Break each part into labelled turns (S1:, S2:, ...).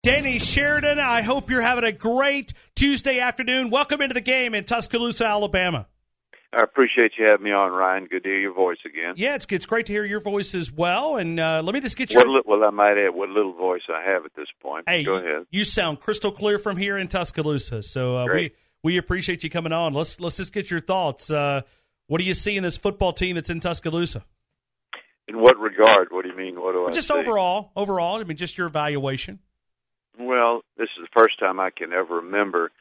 S1: Danny Sheridan, I hope you're having a great Tuesday afternoon. Welcome into the game in Tuscaloosa, Alabama.
S2: I appreciate you having me on, Ryan. Good to hear your voice again.
S1: Yeah, it's great to hear your voice as well. And let me just get your...
S2: Well, I might add what little voice I have at this point.
S1: Hey,
S2: go ahead.
S1: You sound crystal clear from here in Tuscaloosa. So we appreciate you coming on. Let's just get your thoughts. What do you see in this football team that's in Tuscaloosa?
S2: In what regard? What do you mean? What do I
S1: just
S2: see?
S1: Overall. I mean, just your evaluation.
S2: Well, this is the first time I can ever remember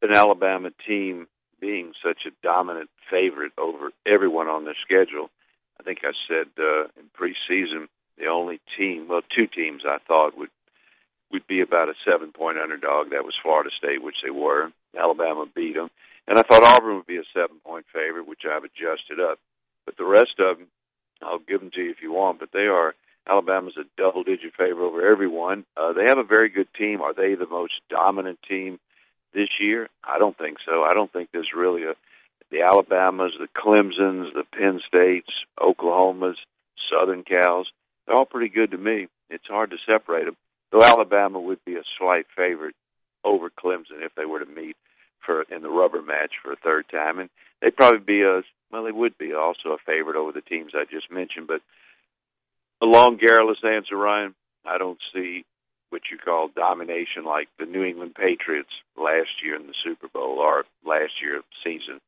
S2: an Alabama team being such a dominant favorite over everyone on their schedule. I think I said in preseason the only team, well, two teams I thought would be about a 7-point underdog. That was Florida State, which they were. Alabama beat them. And I thought Auburn would be a 7-point favorite, which I've adjusted up. But the rest of them, I'll give them to you if you want, but they are. Alabama's a double-digit favorite over everyone. They have a very good team. Are they the most dominant team this year? I don't think so. I don't think there's really the Alabamas, the Clemsons, the Penn States, Oklahomas, Southern Cals. They're all pretty good to me. It's hard to separate them. Though Alabama would be a slight favorite over Clemson if they were to meet in the rubber match for a third time. And they'd probably be they would be also a favorite over the teams I just mentioned. But a long, garrulous answer, Ryan, I don't see what you call domination like the New England Patriots last year in the Super Bowl or last year's season.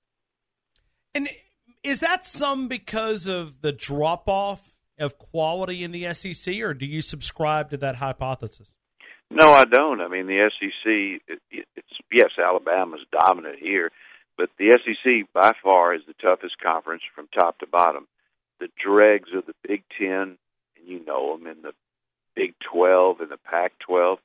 S1: And is that some because of the drop-off of quality in the SEC, or do you subscribe to that hypothesis?
S2: No, I don't. I mean, the SEC, yes, Alabama's dominant here, but the SEC by far is the toughest conference from top to bottom. The dregs of the Big Ten, and you know them, in the Big 12 and the Pac-12,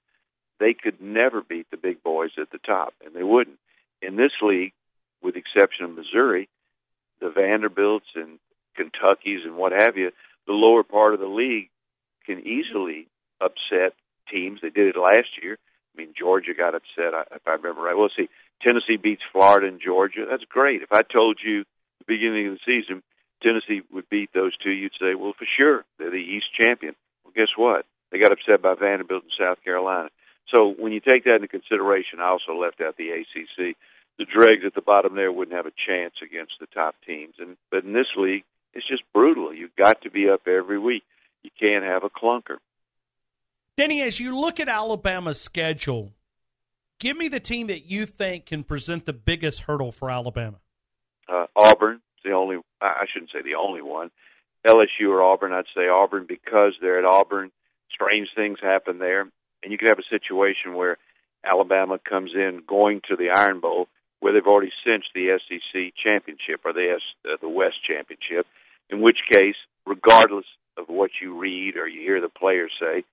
S2: they could never beat the big boys at the top, and they wouldn't. In this league, with the exception of Missouri, the Vanderbilts and Kentuckys and what have you, the lower part of the league can easily upset teams. They did it last year. I mean, Georgia got upset, if I remember right. Well, see, Tennessee beats Florida and Georgia. That's great. If I told you at the beginning of the season Tennessee would beat those two, you'd say, well, for sure, they're the East champion. Well, guess what? They got upset by Vanderbilt and South Carolina. So when you take that into consideration, I also left out the ACC. The dregs at the bottom there wouldn't have a chance against the top teams. But in this league, it's just brutal. You've got to be up every week. You can't have a clunker.
S1: Denny, as you look at Alabama's schedule, give me the team that you think can present the biggest hurdle for Alabama.
S2: Auburn's the only, I shouldn't say the only one. LSU or Auburn, I'd say Auburn because they're at Auburn. Strange things happen there. And you could have a situation where Alabama comes in going to the Iron Bowl where they've already cinched the SEC championship or the West championship, in which case, regardless of what you read or you hear the players say,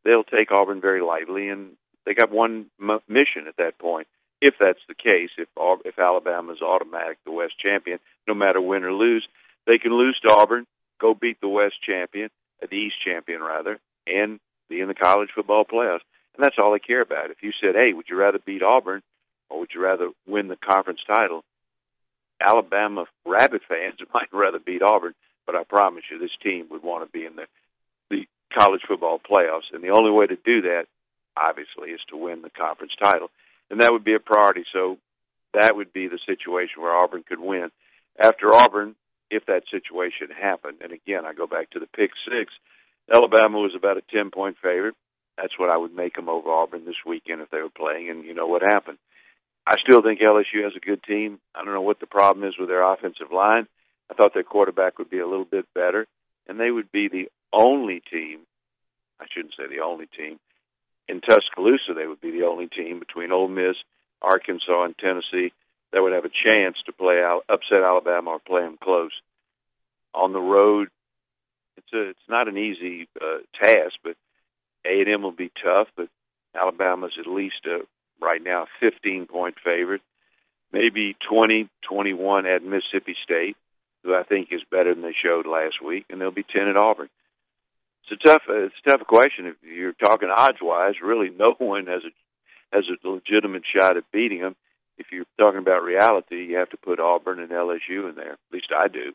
S2: they'll take Auburn very lightly, and they got one mission at that point. If that's the case, if Alabama's automatic the West champion, no matter win or lose, they can lose to Auburn, go beat the West champion, the East champion rather, and be in the college football playoffs. And that's all they care about. If you said, hey, would you rather beat Auburn or would you rather win the conference title? Alabama Rabbit fans might rather beat Auburn, but I promise you this team would want to be in the college football playoffs. And the only way to do that, obviously, is to win the conference title. And that would be a priority. So that would be the situation where Auburn could win. After Auburn, if that situation happened, and again, I go back to the pick six, Alabama was about a 10-point favorite. That's what I would make them over Auburn this weekend if they were playing, and you know what happened. I still think LSU has a good team. I don't know what the problem is with their offensive line. I thought their quarterback would be a little bit better, and they would be the only team, I shouldn't say the only team, in Tuscaloosa they would be the only team between Ole Miss, Arkansas, and Tennessee that would have a chance to upset Alabama or play them close. On the road, it's not an easy task, but A&M will be tough, but Alabama's at least right now a 15-point favorite, maybe 20-21 at Mississippi State, who I think is better than they showed last week, and they'll be 10 at Auburn. It's a tough question. If you're talking odds-wise, really no one has a legitimate shot at beating them. If you're talking about reality, you have to put Auburn and LSU in there. At least I do.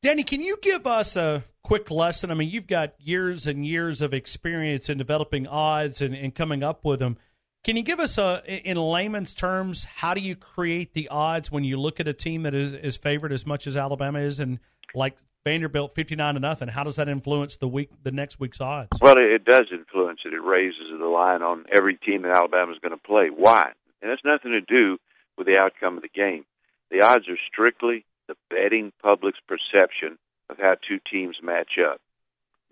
S1: Danny, can you give us a quick lesson? I mean, you've got years and years of experience in developing odds and coming up with them. Can you give us, in layman's terms, how do you create the odds when you look at a team that is favored as much as Alabama is, and like Vanderbilt 59-0? How does that influence the next week's odds?
S2: Well, it does influence it. It raises the line on every team that Alabama is going to play. Why? And that's nothing to do with the outcome of the game. The odds are strictly the betting public's perception of how two teams match up.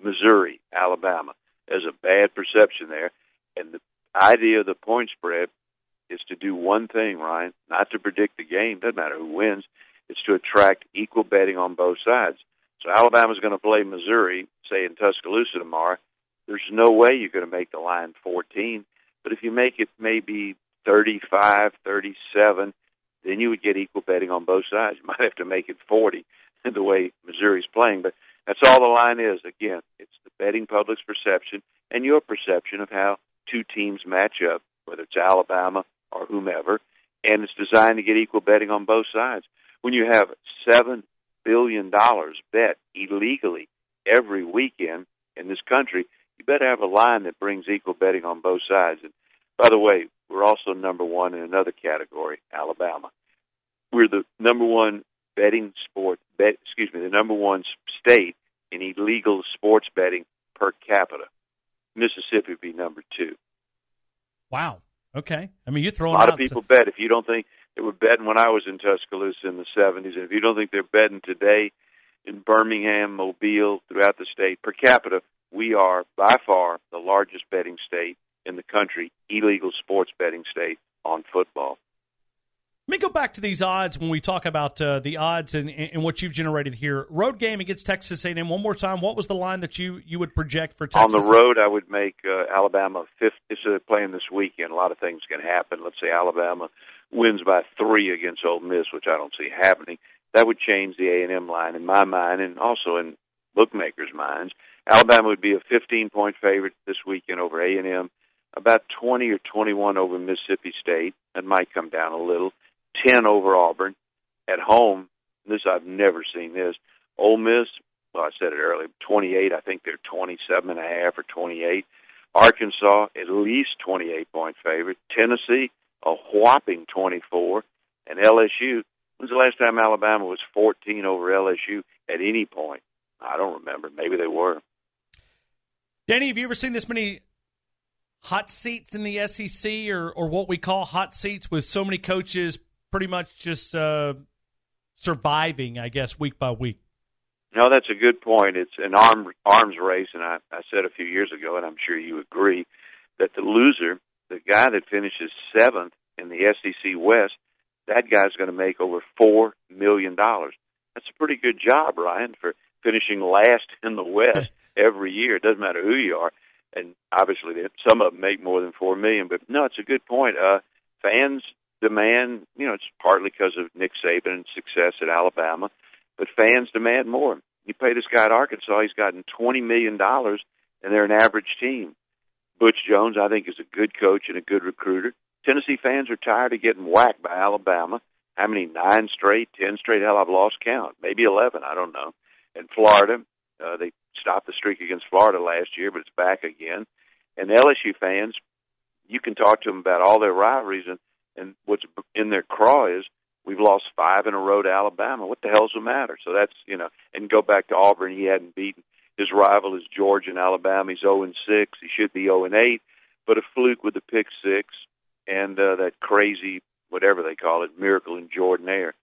S2: Missouri, Alabama. There's a bad perception there, and the idea of the point spread is to do one thing, Ryan, not to predict the game. Doesn't matter who wins. It's to attract equal betting on both sides. So Alabama's going to play Missouri, say in Tuscaloosa tomorrow. There's no way you're going to make the line 14. But if you make it maybe 35, 37, then you would get equal betting on both sides. You might have to make it 40 the way Missouri's playing. But that's all the line is. Again, it's the betting public's perception and your perception of how two teams match up, whether it's Alabama or whomever, and it's designed to get equal betting on both sides. When you have $7 billion bet illegally every weekend in this country, you better have a line that brings equal betting on both sides. And by the way, we're also number one in another category, Alabama. We're the number one the number one state in illegal sports betting per capita. Mississippi would be number 2.
S1: Wow. Okay. I mean, you're throwing
S2: a lot of people bet. If you don't think they were betting when I was in Tuscaloosa in the 70s, and if you don't think they're betting today in Birmingham, Mobile, throughout the state, per capita, we are by far the largest betting state in the country, illegal sports betting state on football.
S1: Let me go back to these odds when we talk about the odds and what you've generated here. Road game against Texas A&M. One more time, what was the line that you would project for Texas?
S2: On the road, I would make Alabama 5th. This is playing this weekend. A lot of things can happen. Let's say Alabama wins by 3 against Ole Miss, which I don't see happening. That would change the A&M line in my mind and also in bookmakers' minds. Alabama would be a 15-point favorite this weekend over A&M, about 20 or 21 over Mississippi State. That might come down a little. 10 over Auburn. At home, I've never seen this. Ole Miss, well, I said it earlier, 28. I think they're 27.5 or 28. Arkansas, at least 28-point favorite. Tennessee, a whopping 24. And LSU, when's the last time Alabama was 14 over LSU at any point? I don't remember. Maybe they were.
S1: Danny, have you ever seen this many hot seats in the SEC or what we call hot seats with so many coaches pretty much just surviving, I guess, week by week?
S2: No, that's a good point. It's an arms race, and I said a few years ago, and I'm sure you agree, that the loser, the guy that finishes 7th in the SEC West, that guy's going to make over $4 million. That's a pretty good job, Ryan, for finishing last in the West every year. It doesn't matter who you are. And obviously, some of them make more than $4 million. But no, it's a good point. Fans demand, it's partly because of Nick Saban and success at Alabama, but fans demand more. You pay this guy at Arkansas, he's gotten $20 million, and they're an average team. Butch Jones, I think, is a good coach and a good recruiter. Tennessee fans are tired of getting whacked by Alabama. How many? 9 straight, 10 straight? Hell, I've lost count. Maybe 11, I don't know. And Florida, they stopped the streak against Florida last year, but it's back again. And LSU fans, you can talk to them about all their rivalries, and what's in their craw is we've lost 5 in a row to Alabama. What the hell's the matter? So that's, and go back to Auburn. He hadn't beaten. His rival is Georgia and Alabama. He's 0-6. He should be 0-8, but a fluke with the pick 6 and that crazy, whatever they call it, miracle in Jordan-Hare.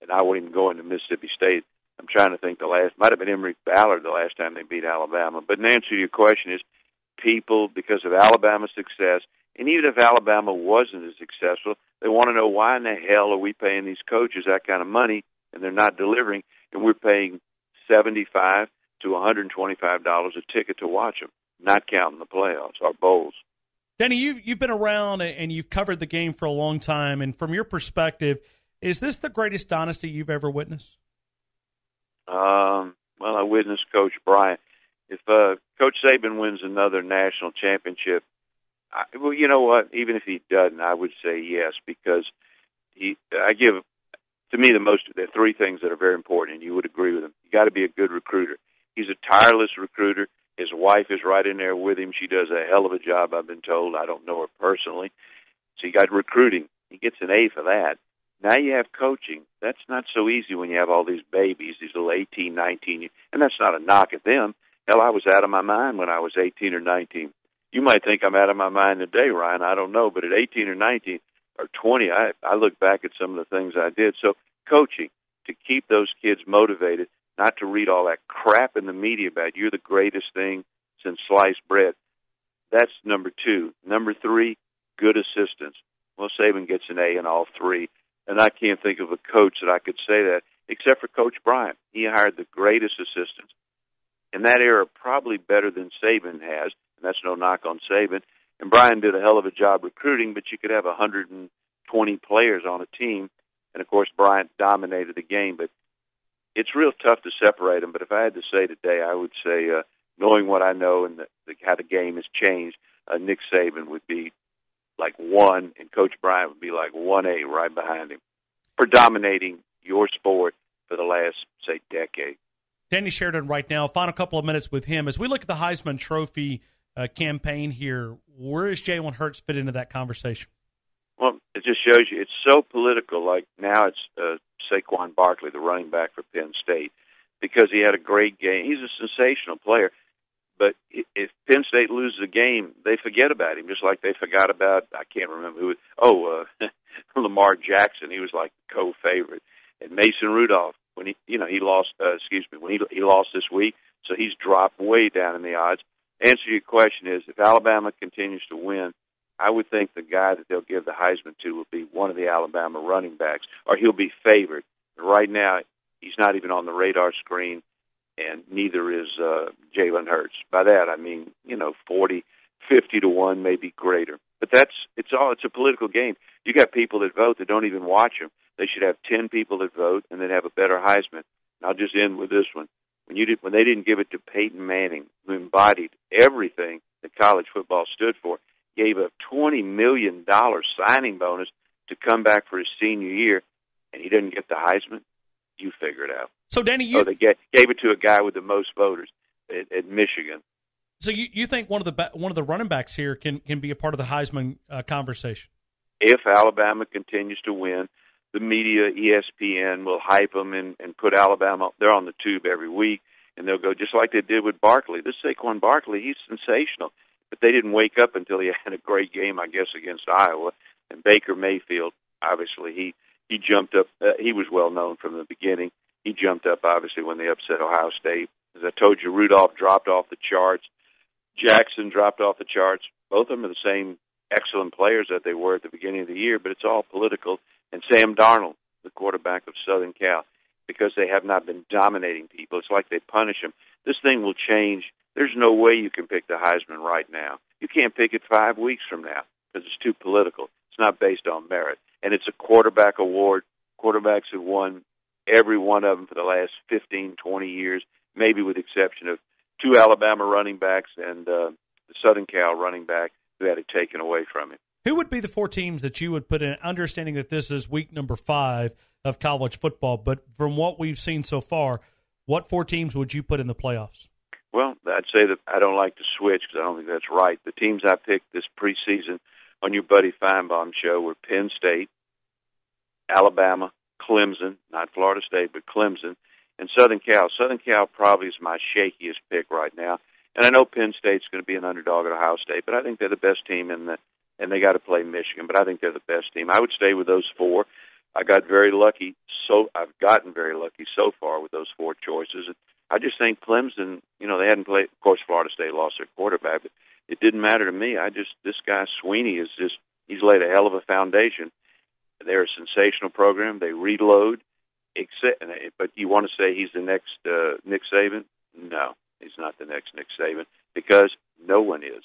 S2: And I wouldn't even go into Mississippi State. I'm trying to think might have been Emory Ballard the last time they beat Alabama. But in answer to your question is, people, because of Alabama's success, and even if Alabama wasn't as successful, they want to know why in the hell are we paying these coaches that kind of money and they're not delivering, and we're paying $75 to $125 a ticket to watch them, not counting the playoffs or bowls.
S1: Danny, you've been around and you've covered the game for a long time, and from your perspective, is this the greatest dynasty you've ever witnessed?
S2: Well, I witnessed Coach Bryant. If Coach Saban wins another national championship, well, you know what? Even if he doesn't, I would say yes, because I give to me, there are three things that are very important, and you would agree with them. You got to be a good recruiter. He's a tireless recruiter. His wife is right in there with him. She does a hell of a job, I've been told. I don't know her personally. So you got recruiting. He gets an A for that. Now you have coaching. That's not so easy when you have all these babies, these little 18, 19, and that's not a knock at them. Hell, I was out of my mind when I was 18 or 19. You might think I'm out of my mind today, Ryan. I don't know. But at 18 or 19 or 20, I look back at some of the things I did. So coaching, to keep those kids motivated, not to read all that crap in the media about you're the greatest thing since sliced bread. That's number two. Number three, good assistants. Well, Saban gets an A in all three. And I can't think of a coach that I could say that, except for Coach Bryant. He hired the greatest assistants. In that era, probably better than Saban has, and that's no knock on Saban. And Bryant did a hell of a job recruiting, but you could have 120 players on a team. And, of course, Bryant dominated the game. But it's real tough to separate them. But if I had to say today, I would say, knowing what I know and how the game has changed, Nick Saban would be like 1, and Coach Bryant would be like 1A right behind him for dominating your sport for the last, say, decade.
S1: Danny Sheridan right now, final couple of minutes with him. As we look at the Heisman Trophy campaign here, where is Jalen Hurd fit into that conversation?
S2: Well, it just shows you it's so political. Like now it's Saquon Barkley, the running back for Penn State, because he had a great game. He's a sensational player. But if Penn State loses a game, they forget about him, just like they forgot about, I can't remember who, Lamar Jackson. He was like the co-favorite. And Mason Rudolph, when he lost, when he lost this week, so he's dropped way down in the odds. Answer to your question is, if Alabama continues to win, I would think the guy that they'll give the Heisman to will be one of the Alabama running backs, or he'll be favored. Right now, he's not even on the radar screen, and neither is Jalen Hurd. By that, I mean, 40, 50 to 1, maybe greater. But it's a political game. You got people that vote that don't even watch them. They should have 10 people that vote, and then have a better Heisman. And I'll just end with this one. When they didn't give it to Peyton Manning, who embodied everything that college football stood for, gave a $20 million signing bonus to come back for his senior year, and he didn't get the Heisman, you figure it out.
S1: So, Danny,
S2: they gave it to a guy with the most voters at Michigan.
S1: So you think one of the running backs here can be a part of the Heisman conversation?
S2: If Alabama continues to win, the media, ESPN, will hype them and put Alabama. They're on the tube every week, and they'll go just like they did with Barkley. This Saquon Barkley, he's sensational. But they didn't wake up until he had a great game, I guess, against Iowa. And Baker Mayfield, obviously, he jumped up. He was well known from the beginning. He jumped up, obviously, when they upset Ohio State. As I told you, Rudolph dropped off the charts. Jackson dropped off the charts. Both of them are the same excellent players that they were at the beginning of the year, but it's all political. And Sam Darnold, the quarterback of Southern Cal, because they have not been dominating people, it's like they punish them. This thing will change. There's no way you can pick the Heisman right now. You can't pick it 5 weeks from now because it's too political. It's not based on merit. And it's a quarterback award. Quarterbacks have won every one of them for the last 15, 20 years, maybe with the exception of 2 Alabama running backs and the Southern Cal running back who had it taken away from him.
S1: Who would be the 4 teams that you would put in, understanding that this is week number 5 of college football, but from what we've seen so far, what 4 teams would you put in the playoffs?
S2: Well, I'd say that I don't like to switch because I don't think that's right. The teams I picked this preseason on your Buddy Feinbaum show were Penn State, Alabama, Clemson, not Florida State, but Clemson, and Southern Cal. Southern Cal probably is my shakiest pick right now. And I know Penn State's going to be an underdog at Ohio State, but I think they're the best team and they got to play Michigan, but I think they're the best team. I would stay with those 4. I've gotten very lucky so far with those 4 choices. I just think Clemson, they hadn't played. Of course, Florida State lost their quarterback, but it didn't matter to me. This guy Sweeney he's laid a hell of a foundation. They're a sensational program. They reload. But you want to say he's the next Nick Saban? No, he's not the next Nick Saban because no one is.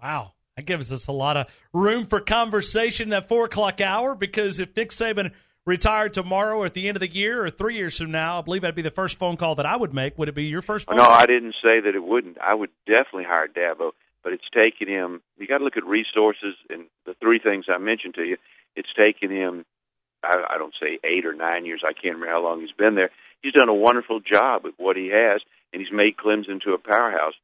S1: Wow. That gives us a lot of room for conversation that 4 o'clock hour, because if Nick Saban retired tomorrow or at the end of the year or 3 years from now, I believe that'd be the first phone call that I would make. Would it be your first phone call?
S2: No, I didn't say that it wouldn't. I would definitely hire Dabo, but it's taken him, you got to look at resources and the 3 things I mentioned to you. It's taken him I don't say 8 or 9 years. I can't remember how long he's been there. He's done a wonderful job with what he has, and he's made Clemson into a powerhouse.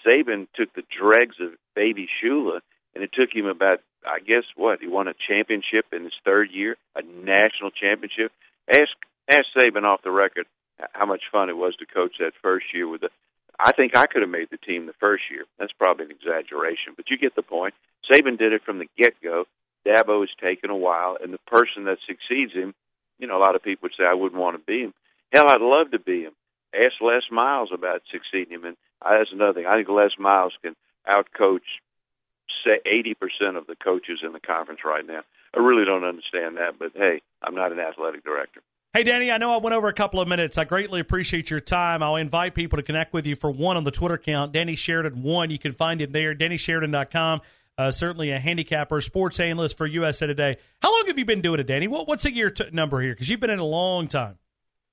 S2: Saban took the dregs of Baby Shula, and it took him about, I guess, he won a championship in his third year, a national championship. Ask Saban off the record how much fun it was to coach that first year with I think I could have made the team the first year. That's probably an exaggeration, but you get the point. Saban did it from the get-go. Dabo has taken a while, and the person that succeeds him, a lot of people would say, I wouldn't want to be him. Hell, I'd love to be him. Ask Les Miles about succeeding him, and that's another thing. I think Les Miles can outcoach 80% of the coaches in the conference right now. I really don't understand that, but hey, I'm not an athletic director.
S1: Hey, Danny, I know I went over a couple of minutes. I greatly appreciate your time. I'll invite people to connect with you for one on the Twitter account, Danny Sheridan 1. You can find him there, DannySheridan.com. Certainly a handicapper, sports analyst for USA Today. How long have you been doing it, Danny? What's a year number here? Because you've been in a long time.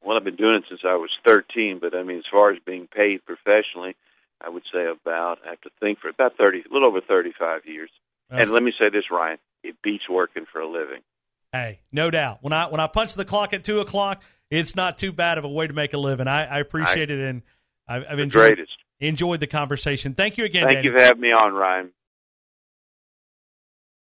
S2: Well, I've been doing it since I was 13, but, as far as being paid professionally, I would say I have to think for about 30, a little over 35 years. And let me say this, Ryan, it beats working for a living.
S1: Hey, no doubt. When I punch the clock at 2 o'clock, it's not too bad of a way to make a living. I appreciate it, and I've enjoyed the conversation. Thank you again, Danny.
S2: Thank you for having me on, Ryan.